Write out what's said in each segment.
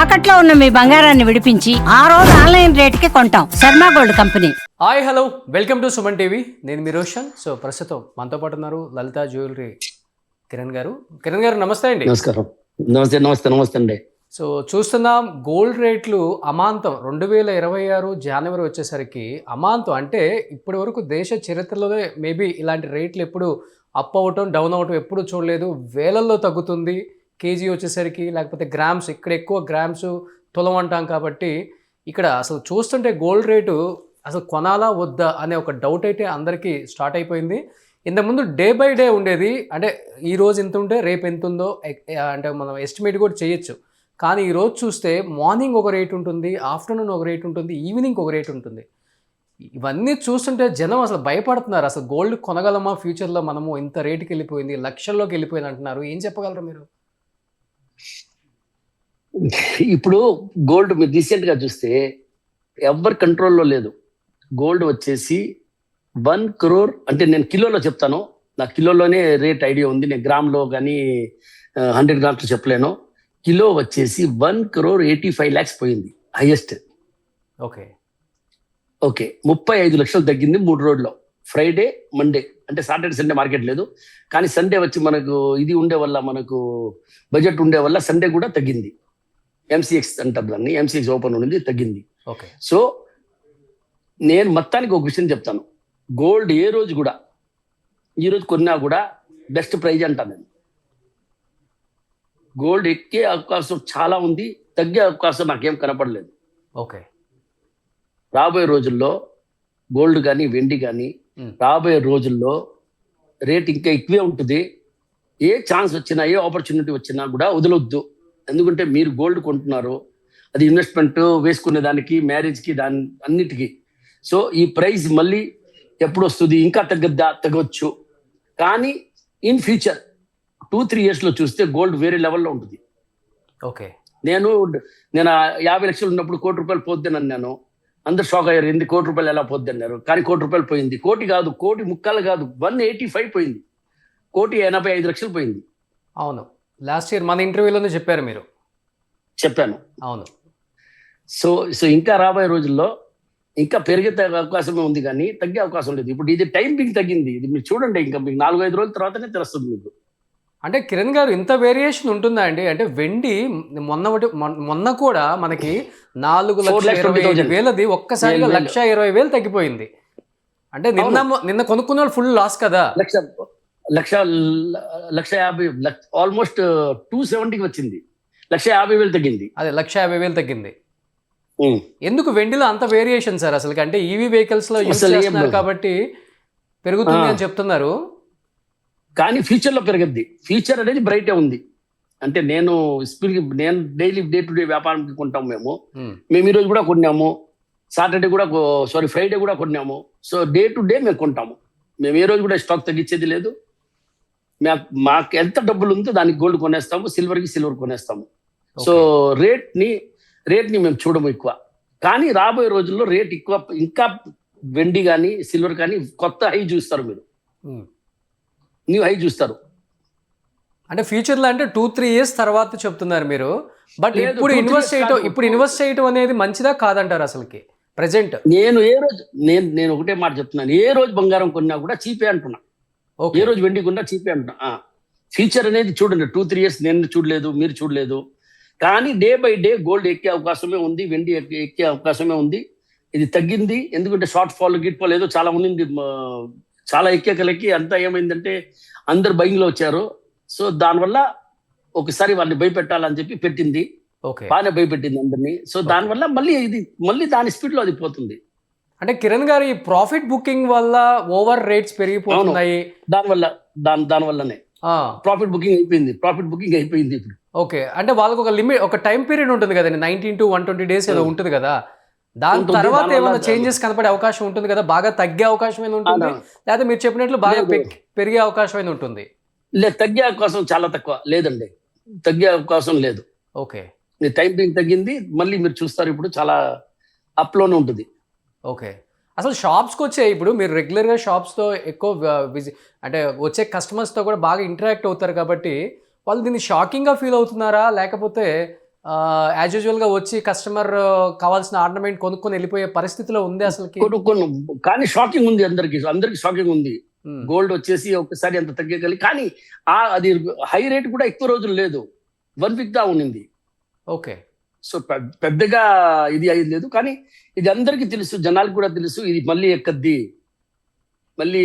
తాకట్లో ఉన్న మీ బంగారాన్ని విడిపించి ఆ రోజు ఆన్లైన్ రేటుకి కొంటాం. Sharma gold company. Hi hello welcome to Suman TV. నేను మీ రోషన్. సో ప్రస్తుతం మనతో పాటు ఉన్నారు లలిత జ్యువెలరీ కిరణ్ గారు. కిరణ్ గారు నమస్తే అండి. నమస్కారం. నమస్తే అండి. సో చూస్తున్నాం గోల్డ్ రేట్లు అమాంతం 2026 జనవరి వచ్చేసరికి అమాంతం, అంటే ఇప్పటి వరకు దేశ చరిత్రలోనే మేబీ ఇలాంటి రేట్లు ఎప్పుడు అప్ అవ్వటం డౌన్ అవ్వటం ఎప్పుడు చూడలేదు. వేలల్లో తగ్గుతుంది కేజీ వచ్చేసరికి, లేకపోతే గ్రామ్స్, ఇక్కడ ఎక్కువ గ్రామ్స్ తులం అంటాం కాబట్టి ఇక్కడ అసలు చూస్తుంటే గోల్డ్ రేటు అసలు కొనాలా వద్దా అనే ఒక డౌట్ అయితే అందరికీ స్టార్ట్ అయిపోయింది. ఇంతకుముందు డే బై డే ఉండేది, అంటే ఈ రోజు ఎంత ఉంటే రేపు ఎంత ఉందో అంటే మనం ఎస్టిమేట్ కూడా చేయొచ్చు. కానీ ఈరోజు చూస్తే మార్నింగ్ ఒక రేట్ ఉంటుంది, ఆఫ్టర్నూన్ ఒక రేట్ ఉంటుంది, ఈవినింగ్ ఒక రేట్ ఉంటుంది. ఇవన్నీ చూస్తుంటే జనం అసలు భయపడుతున్నారు. అసలు గోల్డ్ కొనగలమా ఫ్యూచర్లో, మనము ఇంత రేటుకి వెళ్ళిపోయింది, లక్షల్లోకి వెళ్ళిపోయింది అంటున్నారు. ఏం చెప్పగలరు మీరు? ఇప్పుడు గోల్డ్ మీరు రీసెంట్ గా చూస్తే ఎవరి కంట్రోల్లో లేదు. గోల్డ్ వచ్చేసి 1 crore, అంటే నేను కిలోలో చెప్తాను, నా కిలోలోనే రేట్ ఐడియా ఉంది. నేను గ్రామ్లో కానీ 100 grams చెప్పలేను. కిలో వచ్చేసి 1,85,00,000 పోయింది హైయెస్ట్. ఓకే 35 లక్షలు తగ్గింది 3 రోజుల్లో. ఫ్రైడే మండే అంటే సాటర్డే సండే మార్కెట్ లేదు, కానీ సండే వచ్చి మనకు ఇది ఉండే వల్ల, మనకు బడ్జెట్ ఉండే వల్ల సండే కూడా తగ్గింది. ఎంసీఎక్స్ అంటారు దాన్ని, ఎంసీఎక్స్ ఓపెన్ ఉండింది, తగ్గింది. ఓకే సో నేను మొత్తానికి ఒక విషయం చెప్తాను. గోల్డ్ ఏ రోజు కూడా, ఈ రోజు కొన్నా కూడా బెస్ట్ ప్రైజ్ అంటాను నేను. గోల్డ్ ఎక్కే అవకాశం చాలా ఉంది, తగ్గే అవకాశం నాకేం కనపడలేదు. ఓకే రాబోయే రోజుల్లో గోల్డ్ కానీ వెండి కానీ రాబోయే రోజుల్లో రేట్ ఇంకా ఎక్కువే ఉంటుంది. ఏ ఛాన్స్ వచ్చినా, ఏ ఆపర్చునిటీ వచ్చినా కూడా వదలొద్దు. ఎందుకంటే మీరు గోల్డ్ కొంటున్నారు, అది ఇన్వెస్ట్మెంట్ వేసుకునే దానికి, మ్యారేజ్కి, దాని అన్నిటికీ. సో ఈ ప్రైస్ మళ్ళీ ఎప్పుడు వస్తుంది, ఇంకా తగ్గవచ్చు. కానీ ఇన్ ఫ్యూచర్ 2-3 yearsలో చూస్తే గోల్డ్ వేరే లెవెల్లో ఉంటుంది. ఓకే నేను 50 లక్షలు ఉన్నప్పుడు ₹1,00,00,000 పోద్దని నేను, అందరు షాక్ అయ్యారు, ఎందుకు ₹1,00,00,000 ఎలా పోద్ది అన్నారు. కానీ ₹1,00,00,000 పోయింది. కోటి కాదు, 1,50,00,000 కాదు, 185 పోయింది. 1,85,00,000 పోయింది. అవును, లాస్ట్ ఇయర్ మన ఇంటర్వ్యూలోనే చెప్పారు మీరు. చెప్పాను. అవును. సో ఇంకా రాబోయే రోజుల్లో ఇంకా పెరిగే అవకాశమే ఉంది, కానీ తగ్గే అవకాశం లేదు. ఇప్పుడు ఇది టైం పింక్ తగ్గింది, ఇది మీరు చూడండి, ఇంకా మీకు 4-5 రోజుల తర్వాతనే తెలుస్తుంది మీకు. అంటే కిరణ్ గారు, ఇంత వేరియేషన్ ఉంటుందా అండి? అంటే వెండి మొన్న కూడా మనకి 4,20,000 ఒక్కసారిగా 1,20,000 తగ్గిపోయింది. అంటే నిన్న కొనుక్కున్న వాళ్ళు ఫుల్ లాస్ కదా. 1,50,000 ఆల్మోస్ట్ 270కి వచ్చింది, 1,50,000 తగ్గింది. అదే 1,50,000 తగ్గింది. ఎందుకు వెండిలో అంత వేరియేషన్ సార్ అసలు? అంటే ఈవీ వెహికల్స్ లో యూజ్ చేస్తున్నారు కాబట్టి పెరుగుతుంది అని చెప్తున్నారు. కానీ ఫ్యూచర్ లో పెరగద్ది. ఫ్యూచర్ అనేది బ్రైటే ఉంది. అంటే నేను డైలీ డే టు డే వ్యాపారానికి కొంటాము. మేము ఈ రోజు కూడా కొన్నాము, సాటర్డే కూడా, ఫ్రైడే కూడా కొన్నాము. సో డే టు డే మేము కొంటాము. మేము ఏ రోజు కూడా స్టాక్ తగ్గించేది లేదు. మాకు ఎంత డబ్బులు ఉందో దానికి గోల్డ్ కొనేస్తాము, సిల్వర్ కొనేస్తాము. సో రేట్ ని మేము చూడము ఎక్కువ. కానీ రాబోయే రోజుల్లో రేట్ ఎక్కువ, ఇంకా వెండి కానీ సిల్వర్ కానీ కొత్త హై చూస్తారు, మీరు న్యూ హై చూస్తారు. అంటే ఫ్యూచర్ లో, అంటే 2-3 years తర్వాత చెప్తున్నారు మీరు. బట్ ఇప్పుడు ఇన్వెస్ట్ చేయటం అనేది మంచిదా కాదంటారు అసలుకి ప్రెసెంట్? నేను ఒకటే మాట చెప్తున్నాను, ఏ రోజు బంగారం కొన్నా కూడా చీపే అంటున్నా, ఏ రోజు వెండి కొన్నా చీపే అంటున్నా. ఫ్యూచర్ అనేది చూడండి, 2-3 years నేను చూడలేదు, మీరు చూడలేదు. కానీ డే బై డే గోల్డ్ ఎక్కే అవకాశమే ఉంది, వెండి ఎక్కే అవకాశమే ఉంది. ఇది తగ్గింది ఎందుకంటే షార్ట్ ఫాల్ ఏదో చాలా ఉంది, చాలా ఎక్కేకలకి అంతా ఏమైందంటే అందరు బయింగ్ లో వచ్చారు. సో దానివల్ల ఒకసారి వాళ్ళని భయపెట్టాలని చెప్పి పెట్టింది, బాగానే భయపెట్టింది అందరినీ. సో దానివల్ల మళ్ళీ దాని స్పీడ్ లో అది పోతుంది. అంటే కిరణ్ గారు, ఈ ప్రాఫిట్ బుకింగ్ వల్ల ఓవర్ రేట్స్ పెరిగిపోతున్నాయి. దానివల్లనే ప్రాఫిట్ బుకింగ్ అయిపోయింది ఇప్పుడు. ఓకే, అంటే వాళ్ళకి ఒక లిమిట్, ఒక టైం పీరియడ్ ఉంటుంది కదండి, 19 to 120 days ఏదో ఉంటుంది కదా. దాని తర్వాత ఏమైనా చేంజెస్ కనపడే అవకాశం ఉంటుంది కదా, బాగా తగ్గే అవకాశం ఏమైనా ఉంటుంది, లేదా మీరు చెప్పినట్లు బాగా పెరిగే అవకాశం ఏమైనా ఉంటుంది? లేదు, తగ్గే అవకాశం చాలా తక్కువ, లేదండి, తగ్గే అవకాశం లేదు. ఓకే, టైం పింక్ తగ్గింది, మళ్ళీ మీరు చూస్తారు ఇప్పుడు చాలా అప్ లోనే ఉంటుంది. ఓకే, అసలు షాప్స్కి వచ్చే, ఇప్పుడు మీరు రెగ్యులర్గా షాప్స్తో ఎక్కువ అంటే వచ్చే కస్టమర్స్తో కూడా బాగా ఇంటరాక్ట్ అవుతారు కాబట్టి వాళ్ళు దీన్ని షాకింగ్గా ఫీల్ అవుతున్నారా, లేకపోతే యాజ్ యూజువల్గా వచ్చి కస్టమర్ కావాల్సిన ఆర్నమెంట్ కొనుక్కొని వెళ్ళిపోయే పరిస్థితిలో ఉంది అసలుకి. కొన్ని కానీ షాకింగ్ ఉంది, అందరికి షాకింగ్ ఉంది. గోల్డ్ వచ్చేసి ఒకసారి ఎంత తగ్గగలి, కానీ అది హై రేట్ కూడా ఎక్కువ రోజులు లేదు, 1 వీక్ దా ఉండింది. ఓకే. సో పెద్దగా ఇది అయింది లేదు, కానీ ఇది అందరికీ తెలుసు, జనాలకు కూడా తెలుసు ఇది మళ్ళీ ఎక్కద్ది, మళ్ళీ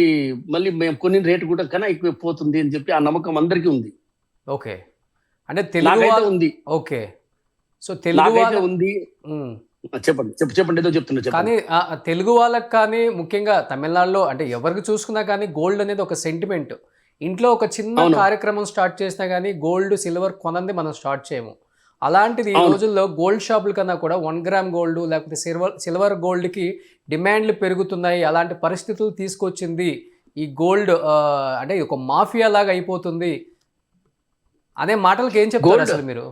మళ్ళీ మేము కొన్ని రేటు కూడా కన్నా ఎక్కువ పోతుంది అని చెప్పి ఆ నమ్మకం అందరికీ ఉంది. ఓకే. అంటే తెలుగు ఉంది. ఓకే. సో తెలుగు ఉంది. చెప్పండి ఏదో చెప్తున్నా. కానీ తెలుగు వాళ్ళకి కానీ ముఖ్యంగా తమిళనాడులో అంటే ఎవరికి చూసుకున్నా కానీ గోల్డ్ అనేది ఒక సెంటిమెంట్. ఇంట్లో ఒక చిన్న కార్యక్రమం స్టార్ట్ చేసినా కానీ గోల్డ్ సిల్వర్ కొనంది మనం స్టార్ట్ చేయము. అలాంటిది ఈ రోజుల్లో గోల్డ్ షాపుల కన్నా కూడా 1 గ్రామ్ గోల్డ్ లేకపోతే సిల్వర్ గోల్డ్కి డిమాండ్లు పెరుగుతున్నాయి. అలాంటి పరిస్థితులు తీసుకొచ్చింది ఈ గోల్డ్. అంటే ఒక మాఫియా లాగా అయిపోతుంది అనే మాటలకి ఏం చెప్తారు అసలు మీరు?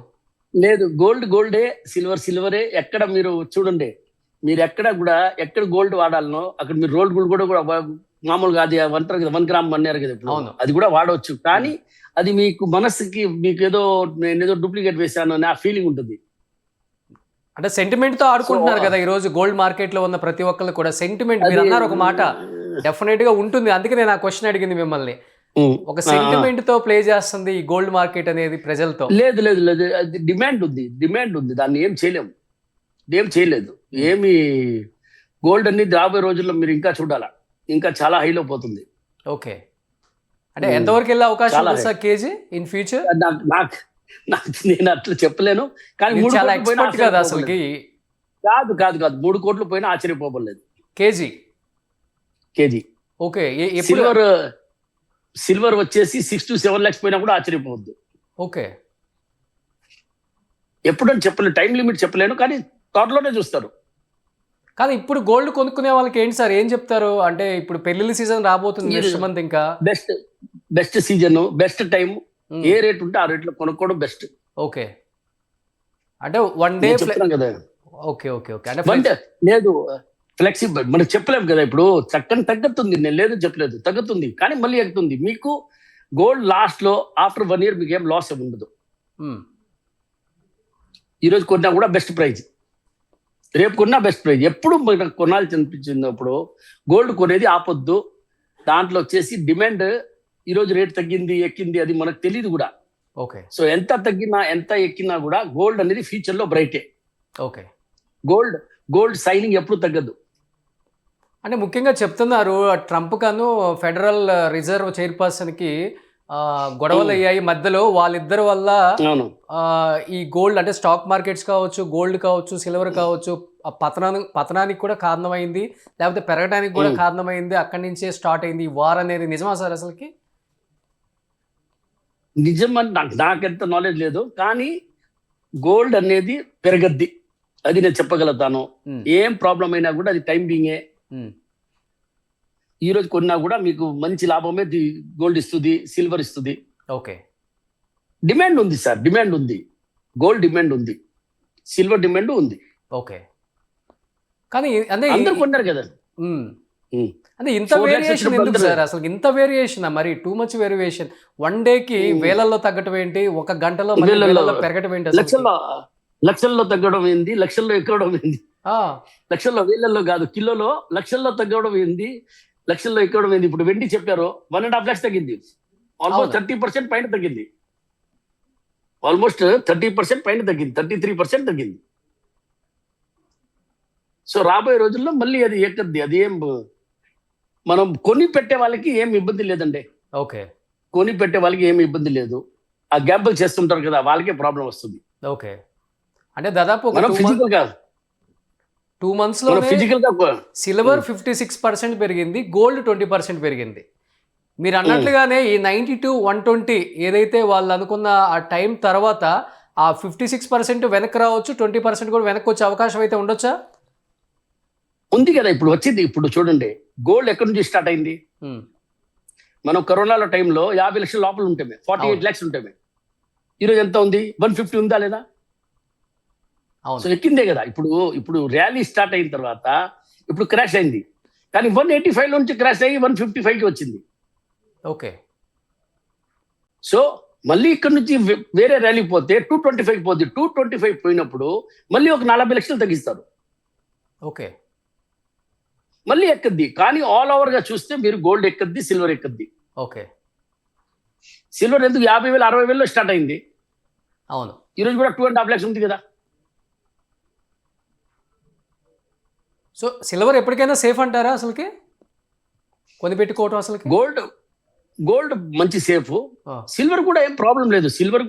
లేదు, గోల్డే, సిల్వరే. ఎక్కడ మీరు చూడండి, మీరు ఎక్కడ గోల్డ్ వాడాలనో అక్కడ మీరు రోల్డ్ గోల్డ్ కూడా మామూలుగా అది అంటారు కదా 1 గ్రామ్ అన్నారు కదా ఇప్పుడు, అది కూడా వాడవచ్చు. కానీ అది మీకు మనసుకి మీకు నేనేదో డూప్లికేట్ వేసాను అని ఆ ఫీలింగ్ ఉంటుంది. అంటే సెంటిమెంట్ తో ఆడుకుంటున్నారు కదా ఈ రోజు గోల్డ్ మార్కెట్ లో ఉన్న ప్రతి ఒక్కళ్ళు కూడా. సెంటిమెంట్ మీరు అన్నారు ఒక మాట, డెఫినెట్ గా ఉంటుంది. అందుకే నేను ఆ క్వశ్చన్ అడిగింది మిమ్మల్ని. ఒక సెంటిమెంట్ తో ప్లే చేస్తుంది ఈ గోల్డ్ మార్కెట్ అనేది ప్రజలతో. లేదు, అది డిమాండ్ ఉంది, దాన్ని ఏం చేయలేదు. ఏమి గోల్డ్ అనేది రాబోయే రోజుల్లో మీరు ఇంకా చూడాలా, ఇంకా చాలా హైలో పోతుంది. ఓకే. అంటే ఎంతవరకు వెళ్ళే అవకాశం ఉంది సార్ కేజీ ఇన్ ఫ్యూచర్? నేను అట్లా చెప్పలేను, కానీ చాలా ఎక్స్పర్ట్ కదా అసలుకి. కాదు 3 కోట్లు పోయినా ఆశ్చర్యపోలేదు కేజీ. ఓకే. సిల్వర్ వచ్చేసి 6 to 7 lakhs పోయినా కూడా ఆశ్చర్యపోవద్దు. ఓకే. ఎప్పుడని చెప్పలేను, టైం లిమిట్ చెప్పలేను, కానీ త్వరలోనే చూస్తారు. కానీ ఇప్పుడు గోల్డ్ కొనుక్కునే వాళ్ళకి ఏంటి సార్ ఏం చెప్తారు? అంటే ఇప్పుడు పెళ్లిళ్ళ సీజన్ రాబోతుంది నెక్స్ట్ మంత్. ఇంకా బెస్ట్ సీజన్, బెస్ట్ టైం, ఏ రేట్ ఉంటే ఆ రేట్లో కొనుక్కోవడం బెస్ట్. ఓకే. అంటే 1 డే కదా. ఓకే. అంటే లేదు, ఫ్లెక్సిబుల్ మనకు చెప్పలేము కదా. ఇప్పుడు చక్కని తగ్గుతుంది, నేను లేదు చెప్పలేదు, తగ్గుతుంది కానీ మళ్ళీ ఎక్కుతుంది. మీకు గోల్డ్ లాస్ట్ లో ఆఫ్టర్ 1 year మీకు ఏం లాస్ ఉండదు. ఈరోజు కొన్నా కూడా బెస్ట్ ప్రైజ్, రేపు కొన్నా బెస్ట్ ప్రైజ్. ఎప్పుడు మనకు కొనాల్సి అనిపించినప్పుడు గోల్డ్ కొనేది ఆపొద్దు. దాంట్లో వచ్చేసి డిమాండ్ ఈరోజు రేట్ తగ్గింది ఎక్కింది అది మనకు తెలియదు కూడా. ఓకే. సో ఎంత తగ్గినా ఎంత ఎక్కినా కూడా గోల్డ్ అనేది ఫ్యూచర్ లో బ్రైటే. ఓకే. గోల్డ్ సైనింగ్ ఎప్పుడు తగ్గదు. అంటే ముఖ్యంగా చెప్తున్నారు ట్రంప్ కను ఫెడరల్ రిజర్వ్ చైర్పర్సన్ కి గొడవలు అయ్యాయి మధ్యలో. వాళ్ళిద్దరి వల్ల ఈ గోల్డ్ అంటే స్టాక్ మార్కెట్స్ కావచ్చు, గోల్డ్ కావచ్చు, సిల్వర్ కావచ్చు పతనానికి కూడా కారణమైంది, లేకపోతే పెరగడానికి కూడా కారణమైంది. అక్కడి నుంచే స్టార్ట్ అయింది ఈ వార్ అనేది. నిజమా సార్ అసలుకి? నిజమని నాకెంత నాలెడ్జ్ లేదు, కానీ గోల్డ్ అనేది పెరగద్ది, అది నేను చెప్పగలుగుతాను. ఏం ప్రాబ్లం అయినా కూడా అది టైం బీయింగే. ఈ రోజు కొన్నా కూడా మీకు మంచి లాభమే గోల్డ్ ఇస్తుంది, సిల్వర్ ఇస్తుంది. ఓకే. డిమాండ్ ఉంది సార్, డిమాండ్ ఉంది, గోల్డ్ డిమాండ్ ఉంది, సిల్వర్ డిమాండ్ ఉంది. ఓకే. కానీ అంటే అందరూ కొన్నారు కదా. అంటే ఇంత వేరియేషన్ ఎందుకు సార్ అసలు? ఇంత వేరియేషన్ మరి టూ మచ్ వేరియేషన్. 1 డేకి వేలల్లో తగ్గటం ఏంటి, 1 గంటలో పెరగటం ఏంటి? లక్షల్లో తగ్గడం ఏంది, లక్షల్లో ఎక్కడం ఏంది, లక్షల్లో వేలల్లో కాదు కిలోలో లక్షల్లో తగ్గడం ఏంది, లక్షల్లో ఎక్కడం ఏంది. ఇప్పుడు వెండి చెప్పారు 1.5 lakhs తగ్గింది, ఆల్మోస్ట్ 30% పైన తగ్గింది, ఆల్మోస్ట్ 30% పైన తగ్గింది, 33% తగ్గింది. సో రాబోయే రోజుల్లో మళ్ళీ అది ఎక్కద్ది. అది ఏం మనం కొని పెట్టే వాళ్ళకి ఏం ఇబ్బంది లేదండి. ఓకే. కొని పెట్టే వాళ్ళకి ఏమి ఇబ్బంది లేదు. ఆ గ్యాంబుల్ చేస్తుంటారు కదా, వాళ్ళకే ప్రాబ్లం వస్తుంది. ఓకే. అంటే దాదాపు 2 months లో సిల్వర్ 56% పెరిగింది, గోల్డ్ 20% పెరిగింది. మీరు అన్నట్లుగానే ఈ 90 to 120 ఏదైతే వాళ్ళు అనుకున్న ఆ టైం తర్వాత ఆ 56% వెనక్కి రావచ్చు, 20% కూడా వెనక్కి వచ్చే అవకాశం అయితే ఉండొచ్చా? ఉంది కదా, ఇప్పుడు వచ్చింది. ఇప్పుడు చూడండి గోల్డ్ ఎక్కడి నుంచి స్టార్ట్ అయింది. మనం కరోనాలో టైంలో 50 లక్షల లోపల ఉంటామే, 48 lakhs ఉంటామే. ఈరోజు ఎంత ఉంది? 150 ఉందా లేదా? సో ఎక్కిందే కదా. ఇప్పుడు ర్యాలీ స్టార్ట్ అయిన తర్వాత ఇప్పుడు క్రాష్ అయింది, కానీ 185 నుంచి క్రాష్ అయ్యి 155కి వచ్చింది. ఓకే. సో మళ్ళీ ఇక్కడ నుంచి వేరే ర్యాలీకి పోతే 225 పోద్ది. 225 పోయినప్పుడు మళ్ళీ ఒక 40 లక్షలు తగ్గిస్తారు, ఓకే. మళ్ళీ ఎక్కద్ది. కానీ ఆల్ ఓవర్ గా చూస్తే మీరు గోల్డ్ ఎక్కద్ది, సిల్వర్ ఎక్కద్ది. ఓకే. సిల్వర్ ఎందుకు 50,000 60,000 స్టార్ట్ అయింది, అవును. ఈరోజు కూడా 2.5 lakhs ఉంది కదా. సో సిల్వర్ ఎప్పటికైనా సేఫ్ అంటారా అసలుకి కొనిపెట్టుకోవటం అసలుకి? గోల్డ్ మంచి సేఫ్, సిల్వర్ కూడా ఏం ప్రాబ్లం లేదు. సిల్వర్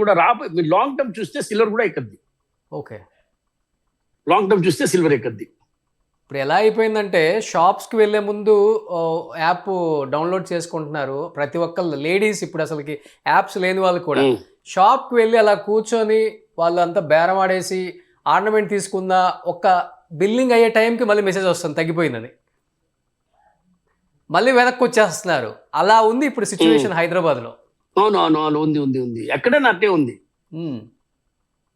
కూడా మీరు లాంగ్ టర్మ్ చూస్తే సిల్వర్ కూడా ఎక్కద్ది. ఓకే. లాంగ్ టర్మ్ చూస్తే సిల్వర్ ఎక్కద్ది. ఇప్పుడు ఎలా అయిపోయిందంటే షాప్స్కి వెళ్ళే ముందు యాప్ డౌన్లోడ్ చేసుకుంటున్నారు ప్రతి ఒక్కళ్ళు, లేడీస్ ఇప్పుడు అసలుకి యాప్స్ లేని వాళ్ళు కూడా షాప్కి వెళ్ళి అలా కూర్చొని వాళ్ళు అంతా బేరం ఆడేసి ఆర్నమెంట్ తీసుకున్న ఒక బిల్లింగ్ అయ్యే టైంకి మళ్ళీ మెసేజ్ వస్తుంది తగ్గిపోయిందని, మళ్ళీ వెనక్కి వచ్చేస్తున్నారు. అలా ఉంది ఇప్పుడు సిచ్యువేషన్ హైదరాబాద్లో. అవును ఉంది ఎక్కడైనా అట్టే ఉంది.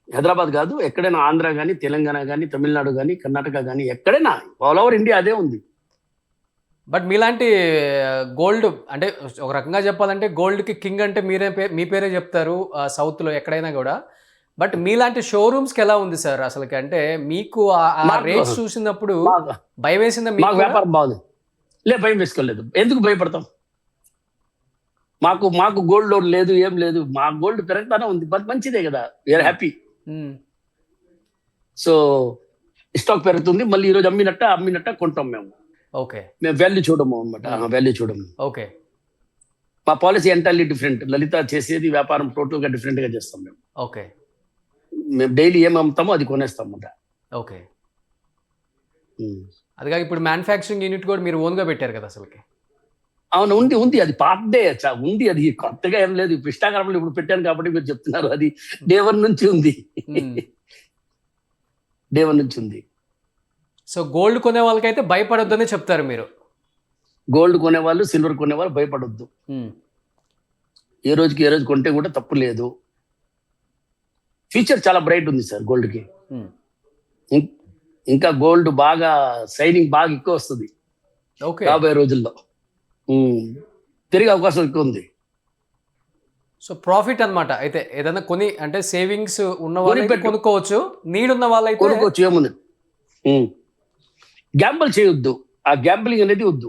హైదరాబాద్ కాదు, ఎక్కడైనా ఆంధ్ర కానీ, తెలంగాణ కానీ, తమిళనాడు కానీ, కర్ణాటక కానీ, ఎక్కడైనా ఆల్ ఓవర్ ఇండియా అదే ఉంది. బట్ మీలాంటి గోల్డ్ అంటే ఒక రకంగా చెప్పాలంటే గోల్డ్కి కింగ్ అంటే మీ పేరే చెప్తారు సౌత్లో ఎక్కడైనా కూడా. బట్ మీలాంటి షోరూమ్స్కి ఎలా ఉంది సార్ అసలుకి? అంటే మీకు ఆ రేట్స్ చూసినప్పుడు భయం వేసిందా? మాకు వ్యాపారం బాగుంది. భయం వేసుకోలేదు. ఎందుకు భయపడతాం? మాకు గోల్డ్ లోన్ లేదు, ఏం లేదు. మా గోల్డ్ పెరగతానే ఉంది, బట్ మంచిదే కదా, వీఆర్ హ్యాపీ. సో స్టాక్ పెరుగుతుంది, మళ్ళీ ఈరోజు అమ్మినట్ట కొంటాం మేము. ఓకే. మేము వాల్యూ చూడము అనమాట, వాల్యూ చూడము. ఓకే. మా పాలసీ ఎంటైర్లీ డిఫరెంట్. లలిత చేసేది వ్యాపారం టోటల్ గా డిఫరెంట్ గా చేస్తాం మేము. ఓకే. మేము డైలీ ఏం అమ్ముతామో అది కొనేస్తాం అన్నమాట. ఓకే. అదిగా ఇప్పుడు మ్యానుఫ్యాక్చరింగ్ యూనిట్ కూడా మీరు ఓన్గా పెట్టారు కదా అసలుకి? అవును, ఉంది. అది పాతదే ఉంది, అది కొత్తగా ఏం లేదు. ఇప్పుడు ఇన్స్టాగ్రామ్లో ఇప్పుడు పెట్టాను కాబట్టి మీరు చెప్తున్నారు. అది డే 1 నుంచి ఉంది. డే 1 నుంచి ఉంది. సో గోల్డ్ కొనే వాళ్ళకైతే భయపడొద్దని చెప్తారు మీరు? గోల్డ్ కొనేవాళ్ళు, సిల్వర్ కొనేవాళ్ళు భయపడొద్దు. ఏ రోజు కొంటే కూడా తప్పు లేదు. ఫ్యూచర్ చాలా బ్రైట్ ఉంది సార్ గోల్డ్కి. ఇంకా గోల్డ్ బాగా షైనింగ్ బాగా ఎక్కువ వస్తుంది రాబోయే రోజుల్లో. తిరిగే అవకాశం ఎక్కువ ఉంది. సో ప్రాఫిట్ అన్నమాట. అయితే ఏదైనా కొని అంటే సేవింగ్స్ ఉన్న వాళ్ళు కొనుక్కోవచ్చు, నీడ్ ఉన్న వాళ్ళైతే కొనుక్కోవచ్చు. ఏముంది, గ్యాంబుల్ చేయొద్దు. ఆ గ్యాంబులింగ్ అనేది వద్దు.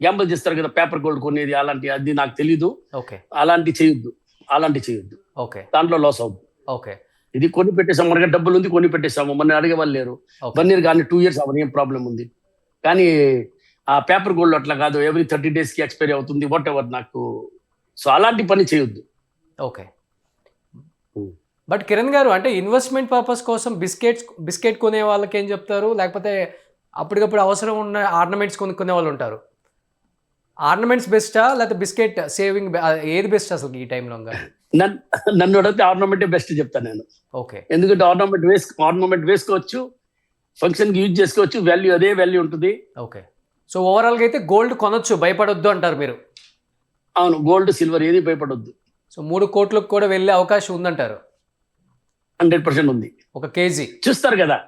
గ్యాంబుల్ చేస్తారు కదా, పేపర్ గోల్డ్ కొనేది, అది నాకు తెలీదు. అలాంటి చేయొద్దు. ఓకే. దాంట్లో లాస్ అవుద్దు. ఓకే. ఇది కొని పెట్టేసాము, మనకి డబ్బులు ఉంది, కొని పెట్టేసాము, మన అడిగే వాళ్ళు లేరు. 1 year కానీ 2 years అవన్నీ ఏం ప్రాబ్లం ఉంది. కానీ ఆ పేపర్ గోల్డ్ అట్లా కాదు, ఎవ్రీ 30 days కి ఎక్స్పైరీ అవుతుంది, వాట్ ఎవర్. నాకు సో అలాంటి పని చేయొద్దు. ఓకే. బట్ కిరణ్ గారు, అంటే ఇన్వెస్ట్మెంట్ పర్పస్ కోసం బిస్కెట్ కొనే వాళ్ళకి ఏం చెప్తారు? లేకపోతే అప్పటికప్పుడు అవసరం ఉన్న ఆర్నమెంట్స్ కొనుక్కునే వాళ్ళు ఉంటారు. ఆర్నమెంట్స్ బెస్టా లేకపోతే బిస్కెట్ సేవింగ్ ఏది బెస్ట్ అసలు ఈ టైంలో? నన్ను అడిగితే ఆర్నమెంటే బెస్ట్ చెప్తాను నేను. ఓకే. ఎందుకంటే ఆర్నమెంట్ వేసుకోవచ్చు, ఫంక్షన్ కి యూజ్ చేసుకోవచ్చు, వాల్యూ అదే వాల్యూ ఉంటుంది. ఓకే. సో ఓవరాల్గా అయితే గోల్డ్ కొనొచ్చు, భయపడొద్దు అంటారు మీరు? అవును, గోల్డ్ సిల్వర్ ఏది భయపడొద్దు. సో 3 కోట్లకు కూడా వెళ్ళే అవకాశం ఉందంటారు? 100% ఉంది. 1 kg చూస్తారు కదా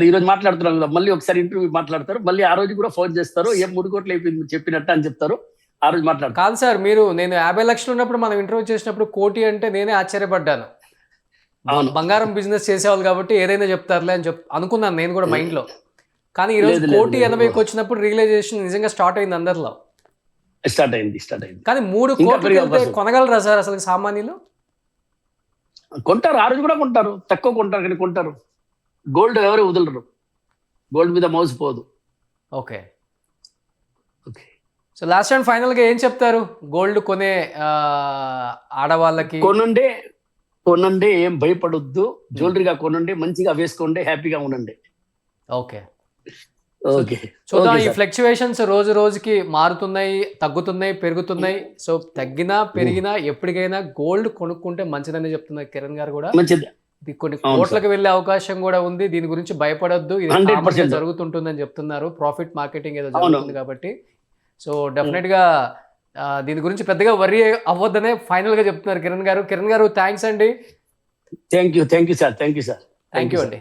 ఈ రోజు మాట్లాడుతున్నాం కదా, మళ్ళీ ఒకసారి ఇంటర్వ్యూ మాట్లాడతారు, మళ్ళీ ఆ రోజు కూడా ఫోన్ చేస్తారు, ఏం 3 కోట్లు అయిపోయింది చెప్పినట్టు అని చెప్తారు. ఆ రోజు మాట్లాడతారు. కాదు సార్, నేను 50 లక్షలు ఉన్నప్పుడు మనం ఇంటర్వ్యూ చేసినప్పుడు 1 కోటి అంటే నేనే ఆశ్చర్యపడ్డాను. బంగారం బిజినెస్ చేసేవాళ్ళు కాబట్టి ఏదైనా చెప్తారులే అని అనుకున్నాను నేను కూడా మైండ్ లో. కానీ ఈ రోజు 1,80,00,000 వచ్చినప్పుడు రియలైజేషన్ నిజంగా స్టార్ట్ అయింది అందరిలో. స్టార్ట్ అయింది. కానీ 3 కోట్లు కొనగలరా సార్ అసలు సామాన్యులు? కొంటారు, ఆ రోజు కూడా కొంటారు, తక్కువ కొంటారు కానీ కొంటారు. గోల్డ్ ఎవరు వదలరు, గోల్డ్ మీద మోసపోదు. Okay. So last and final గా ఏం చెప్తారు గోల్డ్ కొనే ఆడవాళ్ళకి? కొనండి, ఏం భయపడొద్దు, జ్యువెలరీగా కొనండి, మంచిగా వేసుకోండి, హ్యాపీగా ఉండండి. ఓకే. చూద్దాం, ఈ ఫ్లక్చువేషన్స్ రోజు రోజుకి మారుతున్నాయి, తగ్గుతున్నాయి, పెరుగుతున్నాయి. సో తగ్గినా పెరిగినా ఎప్పటికైనా గోల్డ్ కొనుక్కుంటే మంచిదని చెప్తున్నారు కిరణ్ గారు కూడా. ఇది కొన్ని కోట్లకు వెళ్ళే అవకాశం కూడా ఉంది, దీని గురించి భయపడొద్దు, ఇది జరుగుతుంటుందని చెప్తున్నారు. ప్రాఫిట్ మార్కెటింగ్ ఏదో జరుగుతుంది కాబట్టి. సో డెఫినెట్ గా దీని గురించి పెద్దగా వర్రీ అవ్వద్దనే ఫైనల్ గా చెప్తున్నారు కిరణ్ గారు. థ్యాంక్స్ అండి. Thank you sir. Thank you అండి.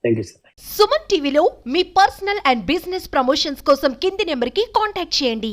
Thank you sir. సుమన్ టీవీలో మీ పర్సనల్ అండ్ బిజినెస్ ప్రమోషన్స్ కోసం కింది నెంబర్కి కాంటాక్ట్ చేయండి.